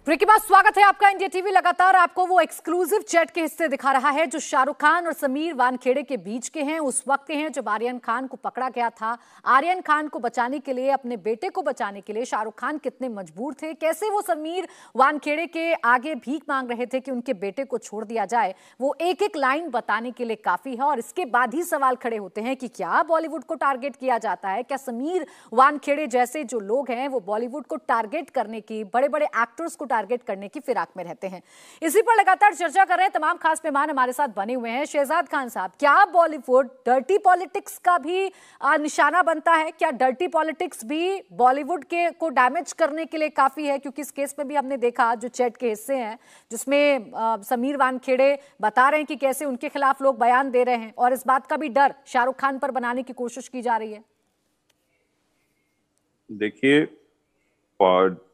Break के बाद स्वागत है आपका। इंडिया टीवी लगातार आपको वो एक्सक्लूसिव चैट के हिस्से दिखा रहा है जो शाहरुख खान और समीर वानखेड़े के बीच के हैं। उस वक्त के हैं जब आर्यन खान को पकड़ा गया था। आर्यन खान को बचाने के लिए, अपने बेटे को बचाने के लिए शाहरुख खान कितने मजबूर थे, कैसे वो समीर वानखेड़े के आगे भीख मांग रहे थे कि उनके बेटे को छोड़ दिया जाए। वो एक एक लाइन बताने के लिए काफी है और इसके बाद ही सवाल खड़े होते हैं कि क्या बॉलीवुड को टारगेट किया जाता है? क्या समीर वानखेड़े जैसे जो लोग हैं वो बॉलीवुड को टारगेट करने की, बड़े बड़े एक्टर्स को टारगेट करने की फिराक में रहते हैं? इसी पर लगातार चर्चा कर रहे हैं तमाम खास मेहमान हमारे साथ बने हुए हैं। शहजाद खान साहब, क्या बॉलीवुड डर्टी पॉलिटिक्स का भी निशाना बनता है? क्या डर्टी पॉलिटिक्स भी बॉलीवुड के को डैमेज करने के लिए काफी है? क्योंकि इस केस में भी हमने देखा जो चैट के हिस्से हैं जिसमें समीर वानखेड़े बता रहे हैं कि कैसे उनके खिलाफ लोग बयान दे रहे हैं और इस बात का भी डर शाहरुख खान पर बनाने की कोशिश की जा रही है। देखिए,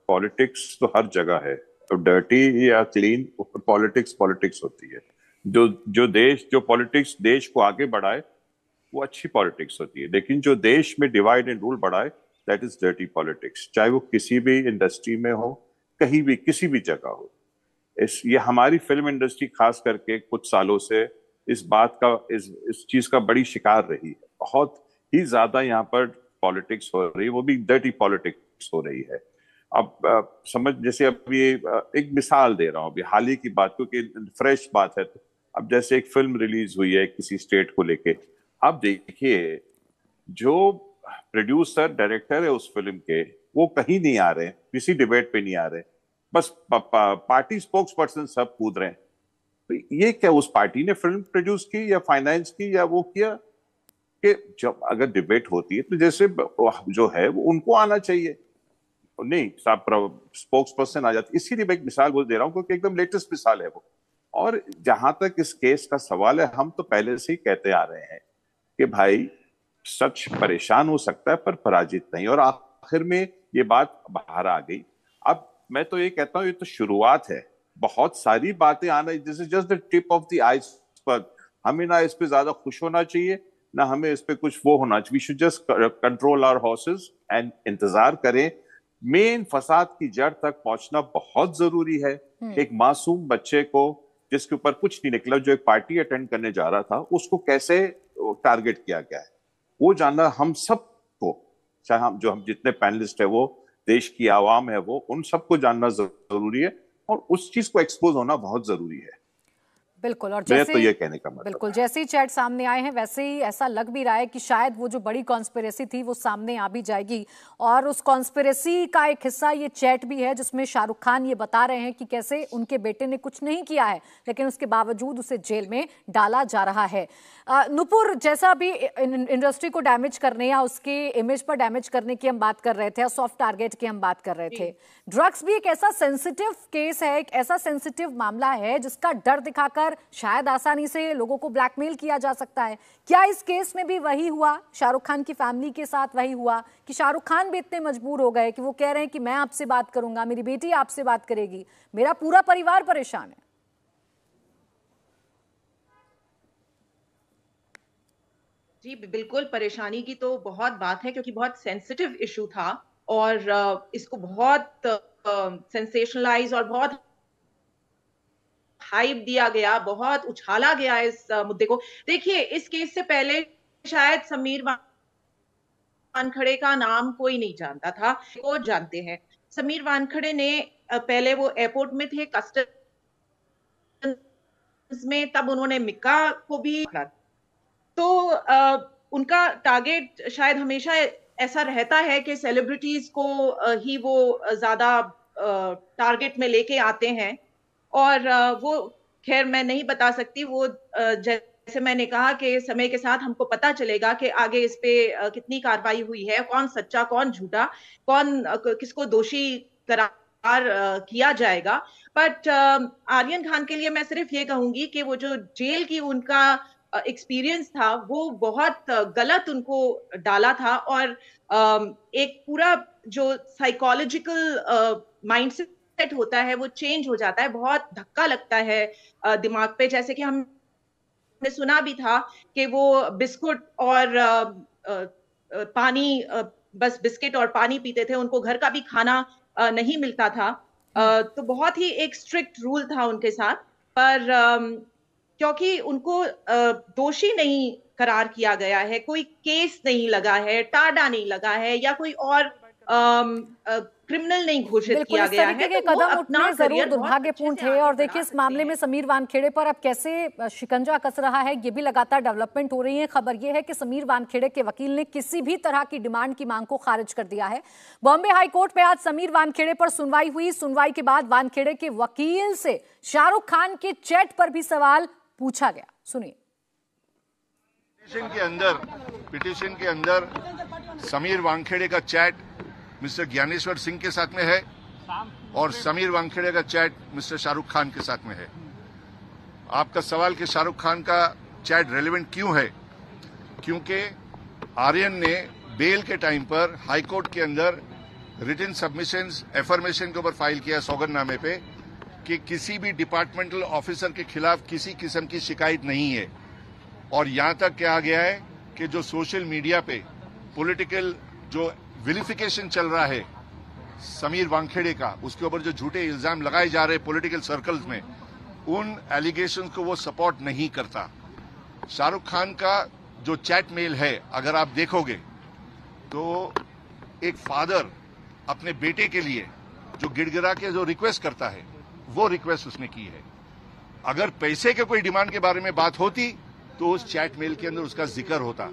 पॉलिटिक्स तो हर जगह है, तो डर्टी या क्लीन पॉलिटिक्स होती है। जो पॉलिटिक्स देश को आगे बढ़ाए वो अच्छी पॉलिटिक्स होती है, लेकिन जो देश में डिवाइड एंड रूल बढ़ाए दैट इज डर्टी पॉलिटिक्स। चाहे वो किसी भी इंडस्ट्री में हो, कहीं भी, किसी भी जगह हो। ये हमारी फिल्म इंडस्ट्री खास करके कुछ सालों से इस बात का, इस चीज का बड़ी शिकार रही है। बहुत ही ज्यादा यहाँ पर पॉलिटिक्स हो रही है, वो भी डर्टी पॉलिटिक्स हो रही है। अब समझ, जैसे अभी एक मिसाल दे रहा हूँ, अभी हाल ही की बात, क्योंकि फ्रेश बात है। तो अब जैसे एक फिल्म रिलीज हुई है किसी स्टेट को लेके, अब देखिए जो प्रोड्यूसर डायरेक्टर है उस फिल्म के, वो कहीं नहीं आ रहे, किसी डिबेट पे नहीं आ रहे, बस पार्टी स्पोक्स पर्सन सब कूद रहे हैं। तो ये क्या उस पार्टी ने फिल्म प्रोड्यूस की या फाइनेंस की या वो किया? कि जब अगर डिबेट होती है तो जैसे जो है वो उनको आना चाहिए, नहीं साहब स्पोक्स पर्सन आ जाती। इसीलिए मैं एक मिसाल वो दे रहा हूँ क्योंकि एकदम लेटेस्ट मिसाल है वो। और जहां तक इस केस का सवाल है, हम तो पहले से ही कहते आ रहे हैं कि भाई सच परेशान हो सकता है पर पराजित नहीं, और आखिर में ये बात बाहर आ गई। अब मैं तो ये कहता हूँ ये तो शुरुआत है, बहुत सारी बातें आना, this is just the tip of the iceberg. हमें ना इस पे ज्यादा खुश होना चाहिए, ना हमें इस पे कुछ वो होना चाहिए। We should just control our horses and इंतजार करें। मेन फसाद की जड़ तक पहुंचना बहुत जरूरी है। एक मासूम बच्चे को जिसके ऊपर कुछ नहीं निकला, जो एक पार्टी अटेंड करने जा रहा था, उसको कैसे टारगेट किया गया है वो जानना हम सबको, चाहे हम जितने पैनलिस्ट है, वो देश की आवाम है, वो उन सबको जानना जरूरी है और उस चीज को एक्सपोज होना बहुत जरूरी है। बिल्कुल। और जैसे तो ये कहने का मतलब बिल्कुल जैसे ही चैट सामने आए हैं वैसे ही ऐसा लग भी रहा है कि शायद वो जो बड़ी कॉन्स्पिरेसी थी वो सामने आ भी जाएगी। और उस कॉन्स्पिरेसी का एक हिस्सा ये चैट भी है जिसमें शाहरुख खान ये बता रहे हैं कि कैसे उनके बेटे ने कुछ नहीं किया है लेकिन उसके बावजूद उसे जेल में डाला जा रहा है। नुपुर, जैसा भी इंडस्ट्री को डैमेज करने या उसके इमेज पर डैमेज करने की हम बात कर रहे थे और सॉफ्ट टारगेट की हम बात कर रहे थे, ड्रग्स भी एक ऐसा सेंसिटिव केस है, एक ऐसा सेंसिटिव मामला है जिसका डर दिखाकर शायद आसानी से लोगों को ब्लैकमेल किया जा सकता है। क्या इस केस में भी वही हुआ? शाहरुख खान की फैमिली के साथ वही हुआ कि शाहरुख खान भी इतने मजबूर हो गए कि वो कह रहे हैं कि मैं आपसे बात करूंगा, मेरी बेटी आपसे बात करेगी, मेरा पूरा परिवार परेशान है? जी बिल्कुल, परेशानी की तो बहुत बात है क्योंकि बहुत सेंसिटिव इशू था और इसको बहुत सेंसेशनलाइज और बहुत हाइप दिया गया, बहुत उछाला गया इस मुद्दे को। देखिए, इस केस से पहले शायद समीर वानखड़े का नाम कोई नहीं जानता था, वो जानते हैं। समीर वानखड़े ने पहले वो एयरपोर्ट में थे, कस्टम्स में, तब उन्होंने मिक्का को भी, तो उनका टारगेट शायद हमेशा ऐसा रहता है कि सेलिब्रिटीज को ही वो ज्यादा टारगेट में लेके आते हैं। और वो खैर मैं नहीं बता सकती, वो जैसे मैंने कहा कि समय के साथ हमको पता चलेगा कि आगे इस पे कितनी कार्रवाई हुई है, कौन सच्चा कौन झूठा, कौन किसको दोषी करार किया जाएगा। बट आर्यन खान के लिए मैं सिर्फ ये कहूंगी कि वो जो जेल की उनका एक्सपीरियंस था वो बहुत गलत उनको डाला था और एक पूरा जो साइकोलॉजिकल माइंडसेट होता है वो चेंज हो जाता है, बहुत धक्का लगता है दिमाग पे। जैसे कि हमने सुना भी था कि वो बिस्कुट और पानी, बस बिस्किट और पानी पीते थे, उनको घर का भी खाना नहीं मिलता था। तो बहुत ही एक स्ट्रिक्ट रूल था उनके साथ, पर क्योंकि उनको दोषी नहीं करार किया गया है, कोई केस नहीं लगा है, टाडा नहीं लगा है, या कोई और क्रिमिनल नहीं घोषित बिल्कुल, किया इस गया तरीके है, के तो वो कदम अपना उठने जरूर करियर बहुत अच्छे दुर्भाग्यपूर्ण से थे। आगे और बढ़ा देखिए, इस सकते मामले में हैं। समीर वानखेड़े पर अब कैसे शिकंजा कस रहा है, ये भी लगातार डेवलपमेंट हो रही है। खबर ये है कि समीर वानखेड़े के वकील ने किसी भी तरह की डिमांड की मांग को खारिज कर दिया है। बॉम्बे हाईकोर्ट में आज समीर वानखेड़े पर सुनवाई हुई। सुनवाई के बाद वानखेड़े के वकील से शाहरुख खान के चैट पर भी सवाल पूछा गया। सुनिए। पिटीशन के अंदर समीर वानखेड़े का चैट मिस्टर ज्ञानेश्वर सिंह के साथ में है और समीर वानखेड़े का चैट मिस्टर शाहरुख खान के साथ में है। आपका सवाल कि शाहरुख खान का चैट रेलेवेंट क्यों है, क्योंकि आर्यन ने बेल के टाइम पर हाई कोर्ट के अंदर रिटन सबमिशंस एफर्मेशन के ऊपर फाइल किया सौगंधनामे पे कि किसी भी डिपार्टमेंटल ऑफिसर के खिलाफ किसी किस्म की शिकायत नहीं है। और यहां तक कहा गया है कि जो सोशल मीडिया पे पॉलिटिकल जो विलिफिकेशन चल रहा है समीर वानखेड़े का, उसके ऊपर जो झूठे इल्जाम लगाए जा रहे हैं पॉलिटिकल सर्कल्स में, उन एलिगेशंस को वो सपोर्ट नहीं करता। शाहरुख खान का जो चैट मेल है, अगर आप देखोगे तो एक फादर अपने बेटे के लिए जो गिड़गिड़ा के जो रिक्वेस्ट करता है, वो रिक्वेस्ट उसने की है। अगर पैसे के कोई डिमांड के बारे में बात होती तो उस चैट मेल के अंदर उसका जिक्र होता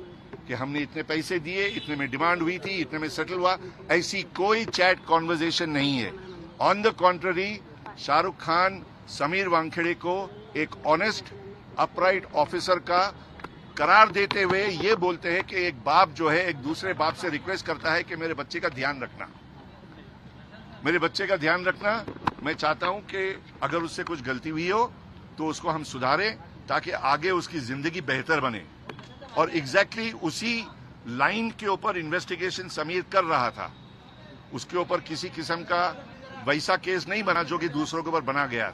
कि हमने इतने पैसे दिए, इतने में डिमांड हुई थी, इतने में सेटल हुआ। ऐसी कोई चैट कॉन्वर्जेशन नहीं है। On the contrary, Shahrukh Khan Sameer Wankhede को एक ऑनेस्ट अपराइट ऑफिसर का करार देते हुए ये बोलते हैं कि एक बाप जो है एक दूसरे बाप से रिक्वेस्ट करता है कि मेरे बच्चे का ध्यान रखना, मेरे बच्चे का ध्यान रखना। मैं चाहता हूं कि अगर उससे कुछ गलती हुई हो तो उसको हम सुधारें ताकि आगे उसकी जिंदगी बेहतर बने। और एग्जैक्टली उसी लाइन के ऊपर इन्वेस्टिगेशन समीर कर रहा था। उसके ऊपर किसी किस्म का वैसा केस नहीं बना जो कि दूसरों के ऊपर बना गया।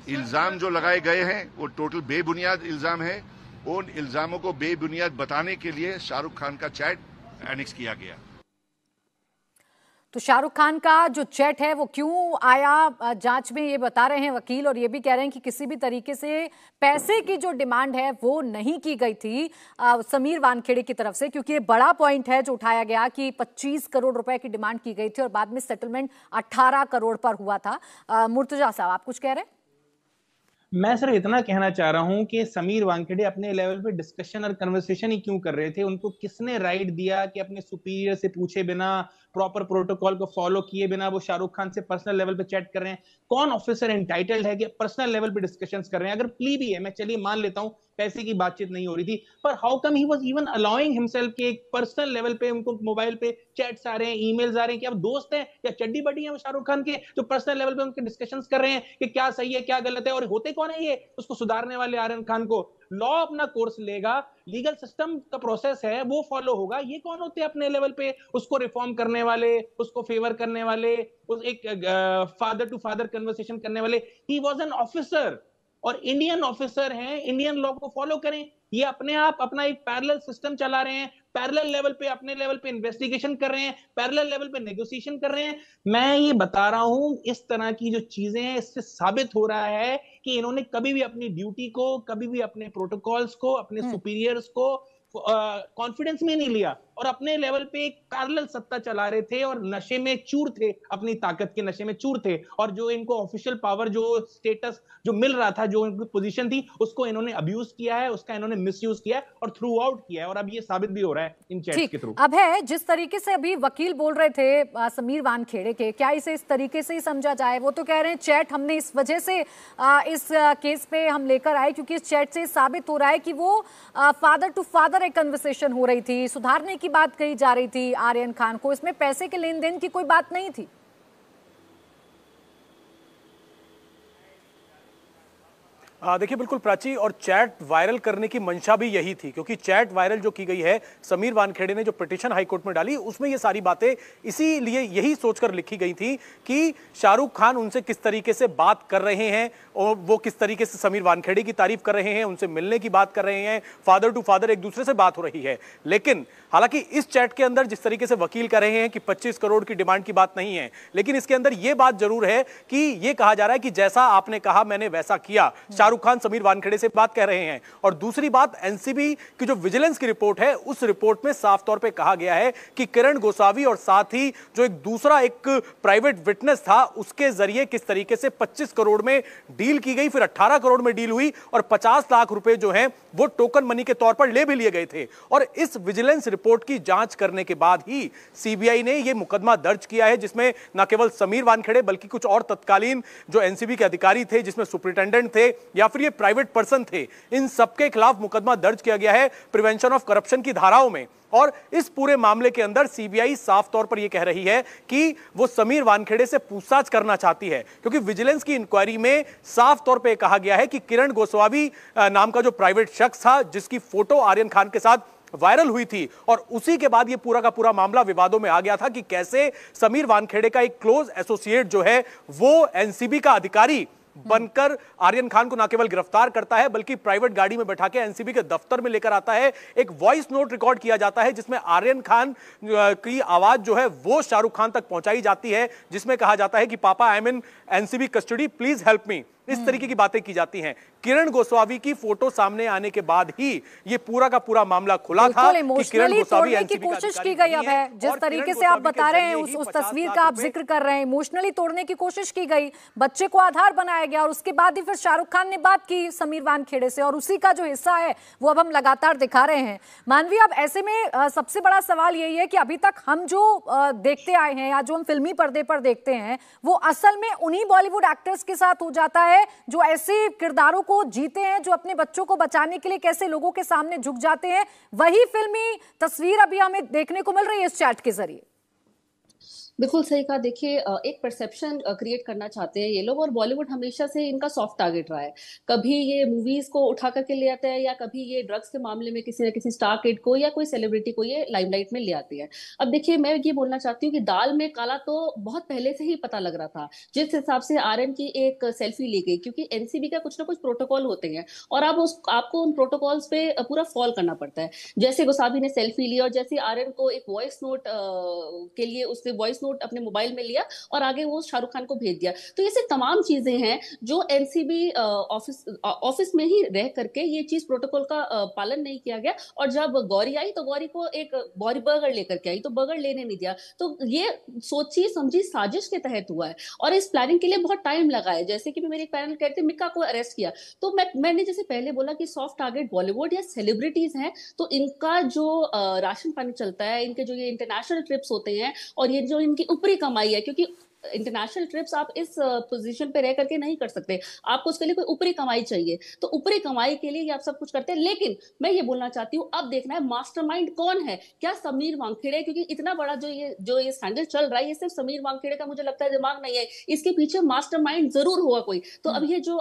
इल्जाम जो लगाए गए हैं वो टोटल बेबुनियाद इल्जाम है। उन इल्जामों को बेबुनियाद बताने के लिए शाहरुख खान का चैट एनेक्स किया गया। तो शाहरुख खान का जो चैट है वो क्यों आया, जांच में ये बता रहे हैं वकील, और ये भी कह रहे हैं कि किसी भी तरीके से पैसे की जो डिमांड है वो नहीं की गई थी समीर वानखेड़े की तरफ से, क्योंकि ये बड़ा पॉइंट है जो उठाया गया कि 25 करोड़ रुपए की डिमांड की गई थी और बाद में सेटलमेंट 18 करोड़ पर हुआ था। मुर्तजा साहब, आप कुछ कह रहे हैं? मैं सर इतना कहना चाह रहा हूं कि समीर वानखेड़े अपने लेवल पे डिस्कशन और कन्वर्सेशन ही क्यों कर रहे थे? उनको किसने राइट दिया कि अपने सुपीरियर से पूछे बिना, प्रॉपर प्रोटोकॉल को फॉलो किए बिना वो शाहरुख खान से पर्सनल लेवल पे चैट कर रहे हैं? कौन ऑफिसर एंटाइटल्ड है कि पर्सनल लेवल पे डिस्कशंस कर रहे हैं? अगर प्ली भी है, मैं चलिए मान लेता हूं पैसे की बातचीत नहीं हो रही थी, पर how come he was even allowing himself के एक पर्सनल लेवल पे उनको मोबाइल पे चैट्स आ रहे हैं, ईमेल्स आ रहे हैं कि अब दोस्त हैं या चड्डी बड्डी हैं वो शाहरुख खान के, जो पर्सनल लेवल पे उनके डिस्कशंस कर रहे हैं कि क्या सही है क्या गलत है। और होते कौन है ये उसको सुधारने वाले? आर्यन खान को लॉ अपना कोर्स लेगा, लीगल सिस्टम का प्रोसेस है वो फॉलो होगा। ये कौन होते हैं अपने लेवल पे उसको रिफॉर्म करने वाले, उसको फेवर करने वाले, उस एक फादर टू फादर कन्वर्सेशन करने वाले? ही वाज एन ऑफिसर और इंडियन ऑफिसर हैं, इंडियन लॉ को फॉलो करें। ये अपने आप अपना एक पैरेलल सिस्टम चला रहे हैं, पैरेलल लेवल पे अपने लेवल पे इन्वेस्टिगेशन कर रहे हैं, पैरेलल लेवल पे नेगोशिएशन कर रहे हैं। मैं ये बता रहा हूं, इस तरह की जो चीजें हैं इससे साबित हो रहा है कि इन्होंने कभी भी अपनी ड्यूटी को, कभी भी अपने प्रोटोकॉल्स को, अपने सुपीरियर्स को कॉन्फिडेंस में नहीं लिया और अपने लेवल पे एक पैरेलल सत्ता चला रहे थे और नशे में चूर थे, अपनी ताकत के नशे में चूर थे। और जो इनको ऑफिशियल पावर, जो स्टेटस जो मिल रहा था, जो इनकी पोजीशन थी, उसको इन्होंने अब्यूज किया है, उसका इन्होंने मिसयूज किया है और थ्रू आउट किया है। और अब ये साबित भी हो रहा है इन चैट्स के थ्रू। अब है जिस तरीके से अभी वकील बोल रहे थे समीर वानखेड़े के, क्या इसे इस तरीके से ही समझा जाए? वो तो कह रहे हैं चैट हमने इस वजह से इस केस पे हम लेकर आए क्योंकि इस चैट से साबित हो रहा है कि वो फादर टू फादर एक कन्वर्सेशन हो रही थी, सुधारने की बात कही जा रही थी आर्यन खान को, इसमें पैसे के लेन देन की कोई बात नहीं थी। देखिए बिल्कुल प्राची, और चैट वायरल करने की मंशा भी यही थी, क्योंकि चैट वायरल जो की गई है समीर वानखेड़े ने जो पिटीशन हाईकोर्ट में डाली, उसमें ये सारी बातें इसीलिए यही सोचकर लिखी गई थी कि शाहरुख खान उनसे किस तरीके से बात कर रहे हैं और वो किस तरीके से समीर वानखेड़े की तारीफ कर रहे हैं, उनसे मिलने की बात कर रहे हैं, फादर टू फादर एक दूसरे से बात हो रही है। लेकिन हालांकि इस चैट के अंदर जिस तरीके से वकील कह रहे हैं कि 25 करोड़ की डिमांड की बात नहीं है, लेकिन इसके अंदर यह बात जरूर है कि यह कहा जा रहा है कि जैसा आपने कहा मैंने वैसा किया। शाहरुख खान समीर वानखेड़े से बात कह रहे हैं। और दूसरी बात, एनसीबी की जो विजिलेंस की रिपोर्ट है, उस रिपोर्ट में साफ तौर पे कहा गया है कि किरण गोसावी और साथ ही जो एक दूसरा एक प्राइवेट विटनेस था, उसके जरिए किस तरीके से 25 करोड़ में डील की गई, फिर 18 करोड़ में डील हुई और 50 लाख रुपए जो हैं वो टोकन मनी के तौर पर ले भी लिए गए थे। और इस विजिलेंस रिपोर्ट की जांच करने के बाद ही सीबीआई ने यह मुकदमा दर्ज किया है, जिसमें न केवल समीर वानखेड़े बल्कि कुछ और तत्कालीन जो एनसीबी के अधिकारी थे, जिसमें सुपरिटेंडेंट थे या फिर ये प्राइवेट पर्सन थे, इन सबके खिलाफ मुकदमा दर्ज किया गया है प्रिवेंशन ऑफ करप्शन की धाराओं में। और इस पूरे मामले के अंदर सीबीआई साफ तौर पर यह कह रही है कि वो समीर वानखेड़े से पूछताछ करना चाहती है, क्योंकि विजिलेंस की इंक्वायरी में साफ तौर पर कहा गया है कि किरण गोस्वामी नाम का जो प्राइवेट शख्स था, जिसकी फोटो आर्यन खान के साथ वायरल हुई थी, और उसी के बाद ये पूरा का पूरा मामला विवादों में आ गया था कि कैसे समीर वानखेड़े का एक क्लोज एसोसिएट जो है वो एनसीबी का अधिकारी बनकर आर्यन खान को न केवल गिरफ्तार करता है बल्कि प्राइवेट गाड़ी में बैठा के एनसीबी के दफ्तर में लेकर आता है। एक वॉइस नोट रिकॉर्ड किया जाता है जिसमें आर्यन खान की आवाज जो है वो शाहरुख खान तक पहुंचाई जाती है, जिसमें कहा जाता है कि पापा I am in NCB custody, please help me. इस तरीके की बातें की जाती हैं। किरण गोस्वामी की फोटो सामने आने के बाद ही ये पूरा का पूरा मामला खुला था कि किरण गोस्वामी तोड़ने की कोशिश की गई अब है। जिस तरीके से आप बता रहे हैं, उस तस्वीर का आप जिक्र कर रहे हैं, इमोशनली तोड़ने की कोशिश की गई, बच्चे को आधार बनाया गया और उसके बाद ही फिर शाहरुख खान ने बात की समीर वानखेड़े से, और उसी का जो हिस्सा है वो अब हम लगातार दिखा रहे हैं। मानवी, अब ऐसे में सबसे बड़ा सवाल यही है कि अभी तक हम जो देखते आए हैं या जो हम फिल्मी पर्दे पर देखते हैं, वो असल में उन्हीं बॉलीवुड एक्टर्स के साथ हो जाता है जो ऐसे किरदारों को जीते हैं, जो अपने बच्चों को बचाने के लिए कैसे लोगों के सामने झुक जाते हैं। वही फिल्मी तस्वीर अभी हमें देखने को मिल रही है इस चैट के जरिए। बिल्कुल सही कहा। देखिए, एक परसेप्शन क्रिएट करना चाहते हैं ये लोग, और बॉलीवुड हमेशा से इनका सॉफ्ट टारगेट रहा है। कभी ये मूवीज को उठा करके ले आते हैं, या कभी ये ड्रग्स के मामले में किसी न किसी स्टार किड को या कोई सेलिब्रिटी को ये लाइमलाइट में ले आती है। अब देखिए, मैं ये बोलना चाहती हूँ कि दाल में काला तो बहुत पहले से ही पता लग रहा था। जिस हिसाब से आर्यन की एक सेल्फी ली गई, क्योंकि एनसीबी का कुछ ना कुछ प्रोटोकॉल होते हैं और आपको उन प्रोटोकॉल्स पे पूरा फॉलो करना पड़ता है। जैसे गोसावी ने सेल्फी ली और जैसे आर्यन को एक वॉइस नोट के लिए उसने वॉइस नोट अपने मोबाइल में लिया और आगे वो शाहरुख खान को भेज दिया। तो ये सब तमाम चीजें हैं जो एनसीबी ऑफिस में ही रह करके ये चीज प्रोटोकॉल का पालन नहीं किया गया। और जब गौरी आई तो गौरी को एक गौरी बर्गर लेकर के आई, तो बर्गर लेने नहीं दिया। तो ये सोची समझी साजिश के तहत हुआ है और इस प्लानिंग के लिए बहुत टाइम लगा है। जैसे कि मेरे पैनल कहते हैं मिक्का को अरेस्ट किया, तो मैंने जैसे पहले बोला कि सॉफ्ट टारगेट बॉलीवुड या सेलिब्रिटीज हैं, तो इनका जो राशन पानी चलता है, इनके जो ये इंटरनेशनल ट्रिप्स होते हैं और ये जो इनकी ऊपरी कमाई है, क्योंकि इंटरनेशनल ट्रिप्स आप इस पोजीशन पे रह करके नहीं कर सकते, आपको उसके लिए कोई ऊपरी कमाई चाहिए। तो ऊपरी कमाई के लिए ये आप सब कुछ करते हैं। लेकिन मैं ये बोलना चाहती हूँ, अब देखना है मास्टरमाइंड कौन है। क्या समीर वानखेड़े, क्योंकि इतना बड़ा जो ये स्कैंडल चल रहा है, ये सिर्फ समीर वानखेड़े का मुझे लगता है दिमाग नहीं है, इसके पीछे मास्टरमाइंड जरूर होगा कोई। तो अब ये जो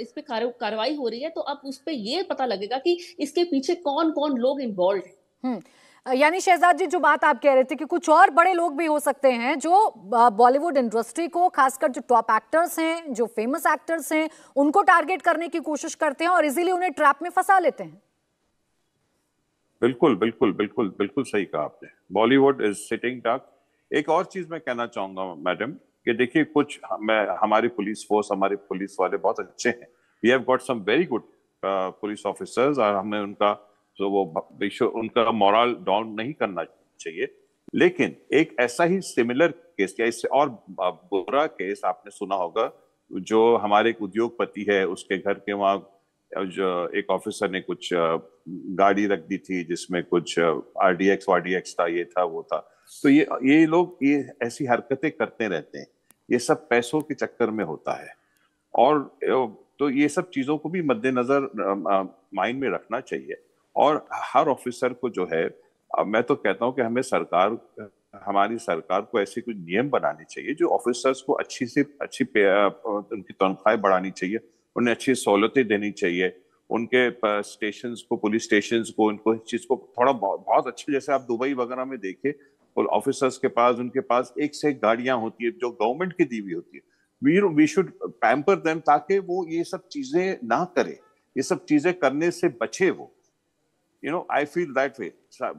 इस पे कार्रवाई हो रही है, तो अब उस पे ये पता लगेगा कि इसके पीछे कौन कौन लोग इन्वॉल्व है। यानी शहजाद जी, जो बात आप कह रहे थे कि कुछ और बड़े लोग भी हो सकते हैं जो बॉलीवुड इंडस्ट्री को, खासकर जो टॉप एक्टर्स हैं, जो फेमस एक्टर्स हैं, उनको टारगेट करने की कोशिश करते हैं और इजीली उन्हें ट्रैप में फंसा लेते हैं। बिल्कुल बिल्कुल बिल्कुल बिल्कुल सही कहा आपने। Bollywood is sitting duck. एक और चीज मैं कहना चाहूंगा मैडम कि देखिए, हमारी पुलिस फोर्स, हमारे पुलिस वाले बहुत अच्छे हैं। We have got some very good police officers और हमें उनका मोरल डाउन नहीं करना चाहिए। लेकिन एक ऐसा ही सिमिलर केस या इससे और बुरा केस आपने सुना होगा, जो हमारे एक उद्योगपति है, उसके घर के वहां जो एक ऑफिसर ने कुछ गाड़ी रख दी थी जिसमें कुछ RDX वारडीएक्स था, ये था वो था। तो ये लोग ये ऐसी हरकतें करते रहते हैं, ये सब पैसों के चक्कर में होता है। और तो ये सब चीजों को भी मद्देनजर माइंड में रखना चाहिए। और हर ऑफिसर को जो है, मैं तो कहता हूं कि हमारी सरकार को ऐसे कुछ नियम बनाने चाहिए जो ऑफिसर्स को अच्छी उनकी तनख्वाहें बढ़ानी चाहिए, उन्हें अच्छी सहूलतें देनी चाहिए, उनके स्टेशंस को, पुलिस स्टेशंस को, उनको इस चीज को थोड़ा बहुत अच्छे, जैसे आप दुबई वगैरह में देखिए, ऑफिसर्स के पास, उनके पास एक से एक गाड़ियां होती है जो गवर्नमेंट की दी हुई होती है। वी शुड पैम्पर देम ताकि वो ये सब चीजें ना करे, ये सब चीजें करने से बचे वो। I feel that way.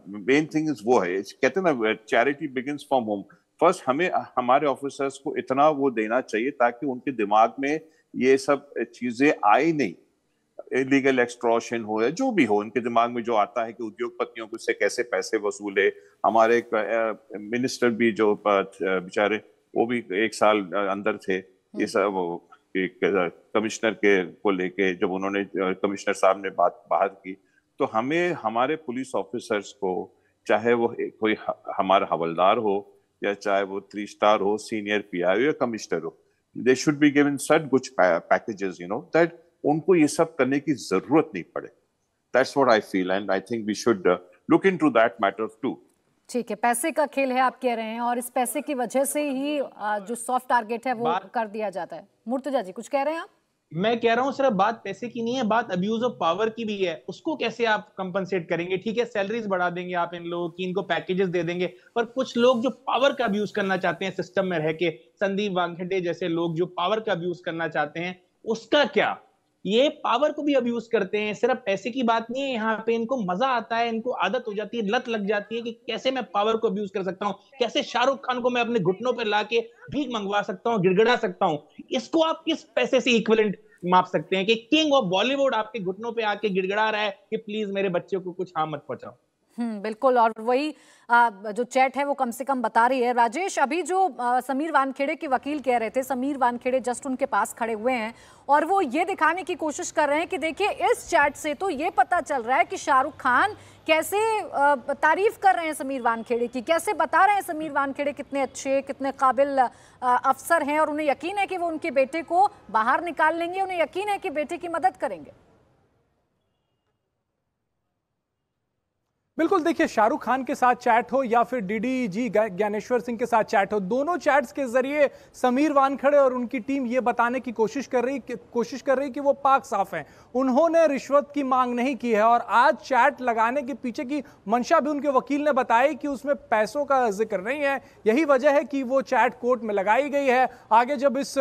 Main thing is वो है, कहते हैं ना, charity begins from home. First हमें हमारे ऑफिसर्स को इतना वो देना चाहिए ताकि उनके दिमाग में ये सब चीजें आए नहीं, इलीगल एक्सट्रॉशन हो या जो भी हो, उनके दिमाग में जो आता है कि उद्योगपतियों को से कैसे पैसे वसूले। हमारे मिनिस्टर भी जो बेचारे, वो भी 1 साल अंदर थे, ये सब एक कमिश्नर के को लेके जब उन्होंने, कमिश्नर साहब ने बात की, तो हमें हमारे पुलिस ऑफिसर्स को, चाहे वो कोई हमारा हवलदार हो या चाहे वो 3 स्टार हो, सीनियर पीआई हो या कमिश्नर हो, they should be given such good packages, that उनको ये सब करने की जरूरत नहीं पड़े। That's what I feel and I think we should look into that matter too. ठीक है, पैसे का खेल है आप कह रहे हैं, और इस पैसे की वजह से ही जो सॉफ्ट टारगेट है वो कर दिया जाता है। मुर्तजा जी कुछ कह रहे हैं आप? मैं कह रहा हूं सिर्फ बात पैसे की नहीं है, बात अब्यूज ऑफ पावर की भी है। उसको कैसे आप कंपनसेट करेंगे? ठीक है, सैलरीज बढ़ा देंगे आप इन लोगों की, इनको पैकेजेस दे देंगे, पर कुछ लोग जो पावर का अब्यूज करना चाहते हैं सिस्टम में रह के, संदीप वानखेड़े जैसे लोग जो पावर का अब्यूज करना चाहते हैं, उसका क्या? ये पावर को भी अब्यूज करते हैं। सिर्फ पैसे की बात नहीं है यहाँ पे, इनको मजा आता है, इनको आदत हो जाती है, लत लग जाती है कि कैसे मैं पावर को अब्यूज कर सकता हूँ, कैसे शाहरुख खान को मैं अपने घुटनों पे लाके भीख मंगवा सकता हूँ, गिड़गिड़ा सकता हूँ। इसको आप किस पैसे से इक्विवेलेंट माप सकते हैं कि किंग ऑफ बॉलीवुड आपके घुटनों पे आके गिड़गिड़ा रहा है कि प्लीज मेरे बच्चे को कुछ हार्म मत पहुंचाओ? बिल्कुल, और वही जो चैट है वो कम से कम बता रही है। राजेश, अभी जो समीर वानखेड़े के वकील कह रहे थे, समीर वानखेड़े जस्ट उनके पास खड़े हुए हैं और वो ये दिखाने की कोशिश कर रहे हैं कि देखिए इस चैट से तो ये पता चल रहा है कि शाहरुख खान कैसे तारीफ कर रहे हैं समीर वानखेड़े की, कैसे बता रहे हैं समीर वानखेड़े कितने अच्छे, कितने काबिल अफसर हैं, और उन्हें यकीन है कि वो उनके बेटे को बाहर निकाल लेंगे, उन्हें यकीन है कि बेटे की मदद करेंगे। बिल्कुल, देखिए शाहरुख खान के साथ चैट हो या फिर डीडीजी ज्ञानेश्वर सिंह के साथ चैट हो, दोनों चैट्स के जरिए समीर वानखेड़े और उनकी टीम ये बताने की कोशिश कर रही कि वो पाक साफ हैं, उन्होंने रिश्वत की मांग नहीं की है। और आज चैट लगाने के पीछे की मंशा भी उनके वकील ने बताई कि उसमें पैसों का जिक्र नहीं है, यही वजह है कि वो चैट कोर्ट में लगाई गई है। आगे जब इस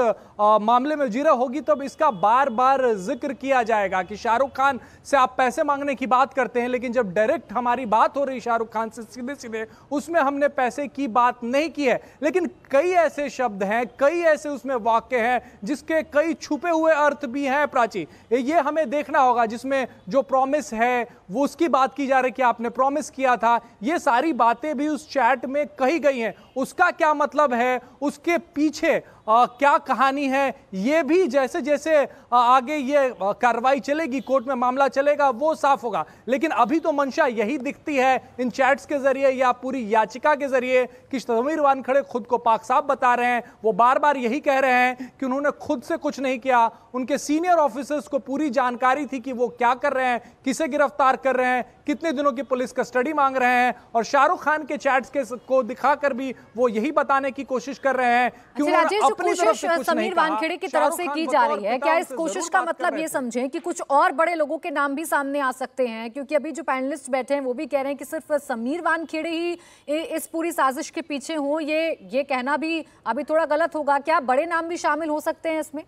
मामले में जीरा होगी तब इसका बार बार जिक्र किया जाएगा कि शाहरुख खान से आप पैसे मांगने की बात करते हैं, लेकिन जब डायरेक्ट हमारी बात हो रही शाहरुख खान से सीधे सीधे, उसमें हमने पैसे की बात नहीं की है। लेकिन कई ऐसे शब्द हैं, कई ऐसे उसमें वाक्य हैं जिसके कई छुपे हुए अर्थ भी हैं प्राची, ये हमें देखना होगा। जिसमें जो प्रॉमिस है वो उसकी बात की जा रही कि आपने प्रॉमिस किया था, ये सारी बातें भी उस चैट में कही गई हैं। उसका क्या मतलब है, उसके पीछे क्या कहानी है, ये भी जैसे जैसे आगे ये कार्रवाई चलेगी, कोर्ट में मामला चलेगा, वो साफ होगा। लेकिन अभी तो मंशा यही दिखती है इन चैट्स के जरिए या पूरी याचिका के जरिए कि समीर वानखेड़े खुद को पाक साफ बता रहे हैं। वो बार बार यही कह रहे हैं कि उन्होंने खुद से कुछ नहीं किया, उनके सीनियर ऑफिसर्स को पूरी जानकारी थी कि वो क्या कर रहे हैं, किसे गिरफ्तार कर रहे हैं, कितने दिनों की पुलिस कस्टडी मांग रहे हैं। और शाहरुख खान के चैट्स को दिखाकर भी वो यही बताने की कोशिश कर रहे हैं कि कोशिश समीर वानखेड़े की तरफ से की जा रही है। क्या इस कोशिश का मतलब ये समझें कि कुछ और बड़े लोगों के नाम भी सामने आ सकते हैं? क्योंकि अभी जो पैनलिस्ट बैठे हैं वो भी कह रहे हैं कि सिर्फ समीर वानखेड़े ही इस पूरी साजिश के पीछे हो, ये कहना भी अभी थोड़ा गलत होगा। क्या बड़े नाम भी शामिल हो सकते हैं इसमें?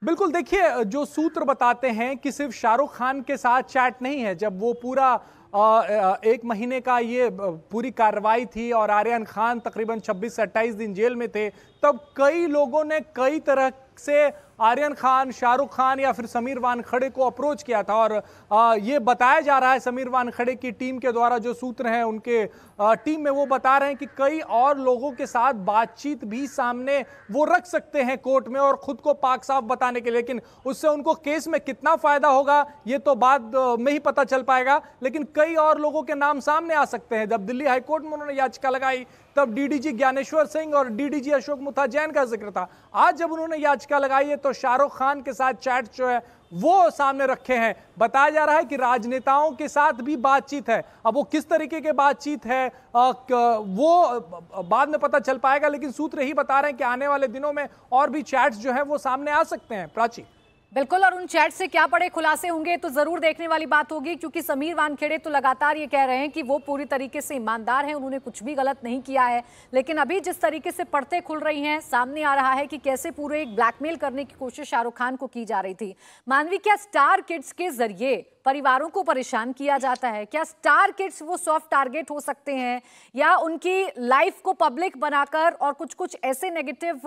बिल्कुल, देखिए जो सूत्र बताते हैं कि सिर्फ शाहरुख खान के साथ चैट नहीं है। जब वो पूरा 1 महीने का ये पूरी कार्रवाई थी और आर्यन खान तकरीबन 26 से 28 दिन जेल में थे, तब कई लोगों ने कई तरह से आर्यन खान, शाहरुख खान या फिर समीर वानखेड़े को अप्रोच किया था। और ये बताया जा रहा है समीर वानखेड़े की टीम के द्वारा, जो सूत्र हैं उनके टीम में, वो बता रहे हैं कि कई और लोगों के साथ बातचीत भी सामने वो रख सकते हैं कोर्ट में और खुद को पाक साफ बताने के लिए। लेकिन उससे उनको केस में कितना फायदा होगा ये तो बाद में ही पता चल पाएगा। लेकिन कई और लोगों के नाम सामने आ सकते हैं। जब दिल्ली हाईकोर्ट में उन्होंने याचिका लगाई तब डीडीजी ज्ञानेश्वर सिंह और डीडीजी अशोक मुथाजैन का जिक्र था। आज जब उन्होंने याचिका लगाई है तो शाहरुख खान के साथ चैट जो है वो सामने रखे हैं। बताया जा रहा है कि राजनेताओं के साथ भी बातचीत है। अब वो किस तरीके के बातचीत है वो बाद में पता चल पाएगा, लेकिन सूत्र ही बता रहे हैं कि आने वाले दिनों में और भी चैट्स जो है वो सामने आ सकते हैं। प्राची, बिल्कुल, और उन चैट से क्या बड़े खुलासे होंगे तो जरूर देखने वाली बात होगी, क्योंकि समीर वानखेड़े तो लगातार ये कह रहे हैं कि वो पूरी तरीके से ईमानदार हैं, उन्होंने कुछ भी गलत नहीं किया है। लेकिन अभी जिस तरीके से पर्दे खुल रही हैं, सामने आ रहा है कि कैसे पूरे एक ब्लैकमेल करने की कोशिश शाहरुख खान को की जा रही थी। मानवी, क्या स्टार किड्स के जरिए परिवारों को परेशान किया जाता है? क्या स्टार किड्स वो सॉफ्ट टारगेट हो सकते हैं, या उनकी लाइफ को पब्लिक बनाकर और कुछ कुछ ऐसे नेगेटिव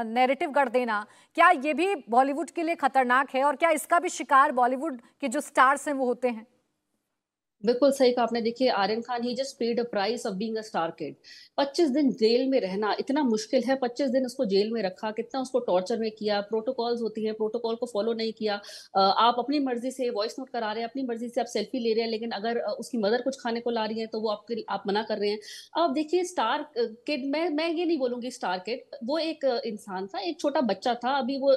नैरेटिव कर देना, क्या ये भी बॉलीवुड के लिए खतरनाक है? और क्या इसका भी शिकार बॉलीवुड के जो स्टार्स हैं वो होते हैं? बिल्कुल सही कहा आपने। देखिए, आर्यन खान ही just paid a price of being a star kid. 25 दिन जेल में रहना इतना मुश्किल है। 25 दिन उसको जेल में रखा, कितना उसको टॉर्चर में किया, प्रोटोकॉल्स होती हैं, प्रोटोकॉल को फॉलो नहीं किया। आप अपनी मर्जी से वॉइस नोट करा रहे हैं, अपनी मर्जी से आप सेल्फी ले रहे हैं, लेकिन अगर उसकी मदर कुछ खाने को ला रही है तो वो आप मना कर रहे हैं। अब देखिए, स्टार किड, मैं ये नहीं बोलूंगी स्टार किड, वो एक इंसान था, एक छोटा बच्चा था, अभी वो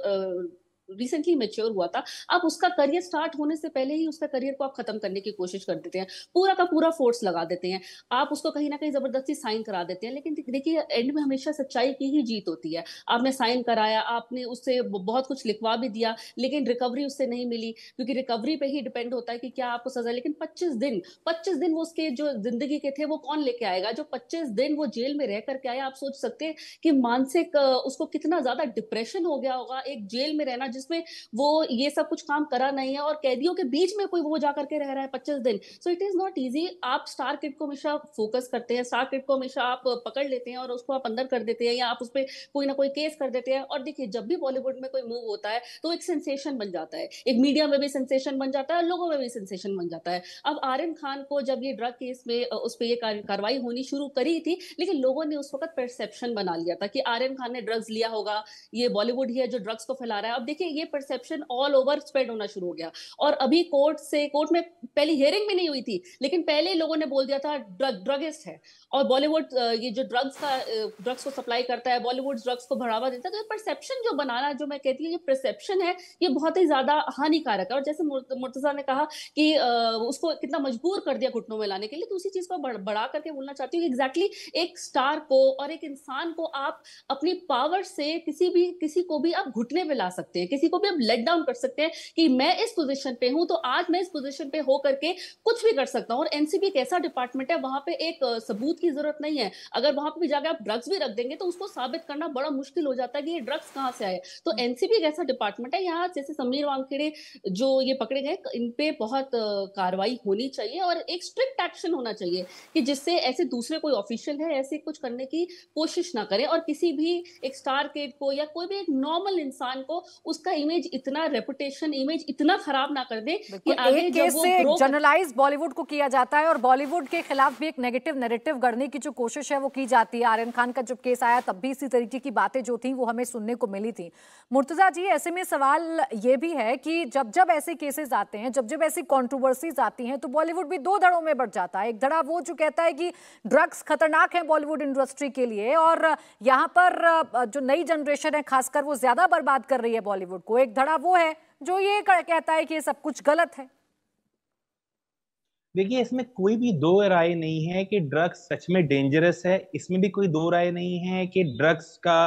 रिसेंटली मेच्योर हुआ था। आप उसका करियर स्टार्ट होने से पहले ही उसका करियर को आप खत्म करने की कोशिश कर देते हैं, पूरा का पूरा फोर्स लगा देते हैं, आप उसको कहीं ना कहीं जबरदस्ती साइन करा देते हैं। लेकिन देखिए, एंड में हमेशा सच्चाई की ही जीत होती है। आपने साइन कराया, आपने उससे बहुत कुछ लिखवा भी दिया, लेकिन रिकवरी उससे नहीं मिली, क्योंकि रिकवरी पे ही डिपेंड होता है कि क्या आपको सजा। लेकिन 25 दिन वो उसके जो जिंदगी के थे वो कौन लेके आएगा? जो 25 दिन वो जेल में रह करके आया, आप सोच सकते हैं कि मानसिक उसको कितना ज्यादा डिप्रेशन हो गया होगा एक जेल में रहना, जिसमें वो ये सब कुछ काम करा नहीं है और कैदियों के बीच में कोई वो जाकर के रह रहा है 25 दिन। So it is not easy. आप स्टार किड को हमेशा फोकस करते हैं, स्टार किड को हमेशा आप पकड़ लेते हैं और उसको आप अंदर कर देते हैं, या आप उस पर कोई ना कोई केस कर देते हैं। और देखिए, जब भी बॉलीवुड में कोई मूव होता है तो एक सेंसेशन बन जाता है, एक मीडिया में भी सेंसेशन बन जाता है, लोगों में भी सेंसेशन बन जाता है। अब आर्यन खान को जब ये ड्रग केस में उस पर ये कार्रवाई होनी शुरू करी थी, लेकिन लोगों ने उस वक्त परसेप्शन बना लिया था कि आर्यन खान ने ड्रग्स लिया होगा, ये बॉलीवुड ही है जो ड्रग्स को फैला रहा है। अब देखिए, ये परसेप्शन ऑल ओवर स्प्रेड होना शुरू हो गया, और अभी कोर्ट में पहली हियरिंग भी नहीं हुई थी, लेकिन पहले लोगों ने बोल दिया था ड्रगिस्ट है, और बॉलीवुड ये जो ड्रग्स को सप्लाई करता है, बॉलीवुड ड्रग्स को बढ़ावा देता है। तो ये परसेप्शन जो बनाना, जो मैं कहती हूँ ये परसेप्शन है, ये बहुत ही ज्यादा हानिकारक है। और जैसे मुर्तजा ने कहा कि उसको कितना मजबूर कर दिया घुटनों में लाने के लिए, तो उसी चीज को बढ़ा करके बोलना चाहती हूँ कि एग्जैक्टली एक स्टार को और एक इंसान को आप अपनी पावर से किसी को भी आप घुटने पे ला सकते हैं, किसी को भी आप लेट डाउन कर सकते हैं कि मैं इस पोजीशन पे हूं तो आज मैं इस पोजीशन पे हो करके कुछ भी कर सकता हूं। और एनसीबी एक ऐसा डिपार्टमेंट है, वहां पे एक सबूत की जरूरत नहीं है। अगर वहां पे भी जाकर आप ड्रग्स भी रख देंगे तो उसको साबित करना बड़ा मुश्किल हो जाता है कि ये ड्रग्स कहां से आए। तो एनसीबी एक ऐसा डिपार्टमेंट है, यहाँ जैसे समीर वानखेड़े जो ये पकड़े गए, इन पे बहुत कार्रवाई होनी चाहिए और एक स्ट्रिक्ट एक्शन होना चाहिए कि जिससे ऐसे दूसरे कोई ऑफिशियल है ऐसे कुछ करने की कोशिश ना करे, और किसी भी एक स्टार किड को या कोई भी एक नॉर्मल इंसान को उसका इमेज इतना रेपुटेशन इमेज इतना खराब ना कर दे कि आगे एक केस से जनरलाइज बॉलीवुड को किया जाता है और बॉलीवुड के खिलाफ भी एक नेगेटिव नैरेटिव गढ़ने की जो कोशिश है वो की जाती है। आर्यन खान का जब केस आया तब भी इसी तरीके की बातें जो थी वो हमें सुनने को मिली थी। मुर्तजा जी, ऐसे में सवाल ये भी है कि जब जब ऐसे केसेस आते हैं, जब जब ऐसी कॉन्ट्रोवर्सीज आती हैं, तो बॉलीवुड भी दो धड़ों में बढ़ जाता है। एक धड़ा वो जो कहता है कि ड्रग्स खतरनाक है बॉलीवुड इंडस्ट्री के लिए और यहाँ पर जो नई जनरेशन है खासकर वो ज्यादा बर्बाद कर रही है बॉलीवुड को। एक धड़ा वो है जो ये कहता है कि ये सब कुछ गलत है। देखिए, इसमें कोई भी दो राय नहीं है कि ड्रग्स सच में डेंजरस है, इसमें भी कोई दो राय नहीं है कि ड्रग्स का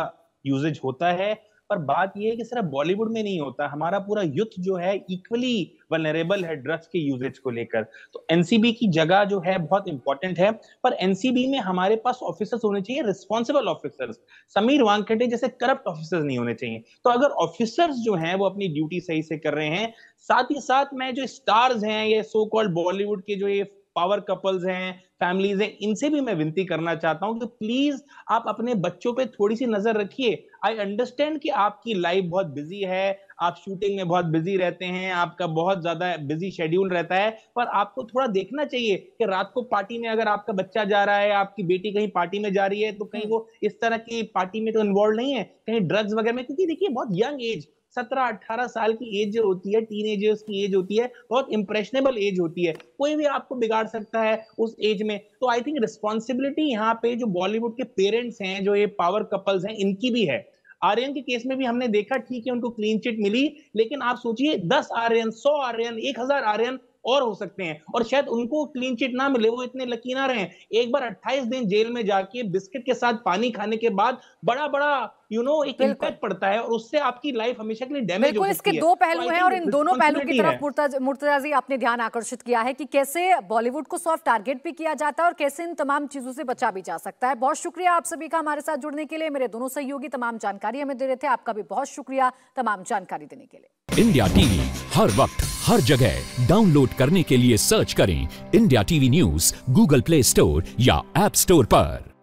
यूजेज होता है। पर बात यह है कि सिर्फ बॉलीवुड में नहीं होता, हमारा पूरा यूथ जो है इक्वली वल्नरेबल है ड्रग्स के यूजेज को लेकर। तो एनसीबी की जगह जो है बहुत इंपॉर्टेंट है, पर एनसीबी में हमारे पास ऑफिसर्स होने चाहिए, रिस्पॉन्सिबल ऑफिसर्स। समीर वानखेड़े जैसे करप्ट ऑफिसर्स नहीं होने चाहिए। तो अगर ऑफिसर्स जो हैं वो अपनी ड्यूटी सही से कर रहे हैं, साथ ही साथ में जो स्टार्स हैं, ये सो कॉल्ड बॉलीवुड के जो ये पावर कपल्स हैं, फैमिलीज हैं, इनसे भी मैं विनती करना चाहता हूं कि प्लीज आप अपने बच्चों पे थोड़ी सी नजर रखिए। आई अंडरस्टैंड कि आपकी लाइफ बहुत बिजी है, आप शूटिंग में बहुत बिजी रहते हैं, आपका बहुत ज्यादा बिजी शेड्यूल रहता है, पर आपको थोड़ा देखना चाहिए कि रात को पार्टी में अगर आपका बच्चा जा रहा है, आपकी बेटी कहीं पार्टी में जा रही है, तो कहीं वो इस तरह की पार्टी में तो इन्वॉल्व नहीं है, कहीं ड्रग्स वगैरह में, क्योंकि देखिए बहुत यंग एज, 17-18 साल की एज जो होती है, टीनेजर्स की एज होती है, बहुत इंप्रेशनेबल एज होती है, कोई भी आपको बिगाड़ सकता है उस एज में। तो आई थिंक रिस्पॉन्सिबिलिटी यहाँ पे जो बॉलीवुड के पेरेंट्स हैं, जो ये पावर कपल्स हैं, इनकी भी है। आर्यन के केस में भी हमने देखा, ठीक है उनको क्लीन चिट मिली, लेकिन आप सोचिए 10 आर्यन, 100 आर्यन, 1000 आर्यन और हो सकते हैं, और शायद उनको क्लीन चिट ना मिले, वो इतने लकी ना रहे। एक बार 28 दिन जेल में जाके बिस्किट के साथ पानी खाने के बाद बड़ा एक इम्पैक्ट पड़ता है, और उससे आपकी लाइफ हमेशा के लिए डैमेज हो सकती है। इसके दो पहलू हैं, और इन दोनों पहलू की तरफ मुर्तजा जी आपने ध्यान आकर्षित किया है कि कैसे बॉलीवुड को सॉफ्ट टारगेट भी किया जाता है और कैसे इन तमाम चीजों से बचा भी जा सकता है। बहुत शुक्रिया आप सभी का हमारे साथ जुड़ने के लिए। मेरे दोनों सहयोगी तमाम जानकारी हमें दे रहे थे, आपका भी बहुत शुक्रिया तमाम जानकारी देने के लिए। इंडिया टीवी हर वक्त हर जगह डाउनलोड करने के लिए सर्च करें India TV news Google play store या ऐप स्टोर पर।